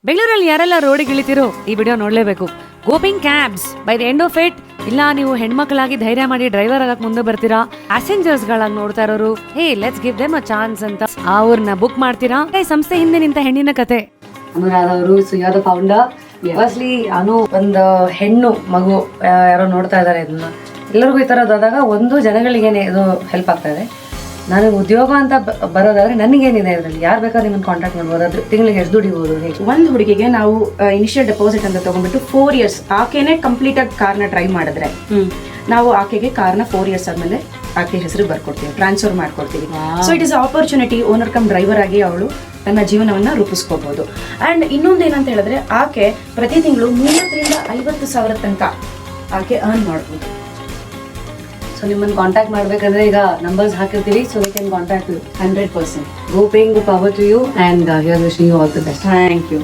ಬೆಂಗಳೂರಲ್ಲಿ ಯಾರೆಲ್ಲ ರೋಡಿಗೆ ಇಳಿತಿರೋ ಈ ವಿಡಿಯೋ ನೋಡ್ಲೇಬೇಕು. Go Pink cabs by the end of it. ಇಲ್ಲ ನೀವು ಹೆಣ್ಮಕ್ಳಾಗಿ ಧೈರ್ಯ ಮಾಡಿ ಡ್ರೈವರ್ ಆಗಕ್ ಮುಂದೆ ಬರ್ತೀರಾ, ಪ್ಯಾಸೆಂಜರ್ಸ್ ಗಳಾಗಿ ನೋಡ್ತಾ ಇರೋರು hey let's give them a chance ಅಂತ ಅವ್ರನ್ನ ಬುಕ್ ಮಾಡ್ತೀರಾ. ಈ ಸಂಸ್ಥೆ ಹಿಂದೆ ನಿಂತ ಹೆಣ್ಣಿನ ಕತೆ. ಅನುರಾಧ ಅವರು ಸುಯಾದ ಫೌಂಡರ್. ಫಸ್ಟ್ಲಿ ಅನು ಒಂದು ಹೆಣ್ಣು ಮಗು ಯಾರೋ ನೋಡ್ತಾ ಇದಾರೆ ಇದನ್ನ. ಎಲ್ಲರಿಗೂ ಈ ತರದಾದಾಗ ಒಂದು ಜನಗಳಿಗೇನೆ ಇದು ಹೆಲ್ಪ್ ಆಗ್ತಾ ಇದೆ. ನನಗೆ ಉದ್ಯೋಗ ಅಂತ ಬರೋದಾದ್ರೆ ನನಗೇನಿದೆ ಇದರಲ್ಲಿ, ಯಾರು ಬೇಕಾದ್ರೆ ನಿಮ್ಮನ್ನು ಕಾಂಟ್ಯಾಕ್ಟ್ ಮಾಡ್ಬೋದು. ಅದ್ರ ತಿಂಗಳಿಗೆ ಎಷ್ಟು ದುಡಿಬೋದು? ಒಂದು ಹುಡುಗಿಗೆ ನಾವು ಇನಿಷಿಯಲ್ ಡೆಪಾಸಿಟ್ ಅಂತ ತಗೊಂಡ್ಬಿಟ್ಟು 4 years ಆಕೆನೇ ಕಂಪ್ಲೀಟ್ ಆಗಿ ಕಾರ್ನ ಡ್ರೈವ್ ಮಾಡಿದ್ರೆ ನಾವು ಆಕೆಗೆ ಕಾರ್ನ 4 years ಆದ್ಮೇಲೆ ಆಕೆ ಹೆಸರು ಬರ್ಕೊಡ್ತೀವಿ, ಟ್ರಾನ್ಸ್ಫರ್ ಮಾಡ್ಕೊಡ್ತೀವಿ. So it is opportunity. Owner cum driver ಆಗಿ ಅವಳು ತನ್ನ ಜೀವನವನ್ನ ರೂಪಿಸ್ಕೋಬಹುದು. ಅಂಡ್ ಇನ್ನೊಂದು ಏನಂತ ಹೇಳಿದ್ರೆ ಆಕೆ ಪ್ರತಿ ತಿಂಗಳು 30,000 ರಿಂದ 50,000 ತನಕ ಆಕೆ ಅರ್ನ್ ಮಾಡ್ಬೋದು. ಸೊ ನಿಮ್ಮನ್ನು ಕಾಂಟ್ಯಾಕ್ಟ್ ಮಾಡಬೇಕಂದ್ರೆ ಈಗ ನಂಬರ್ಸ್ ಹಾಕಿರ್ತೀವಿ, so we can contact you 100%. Go Pink power to you and here wishing you all the best. Thank you.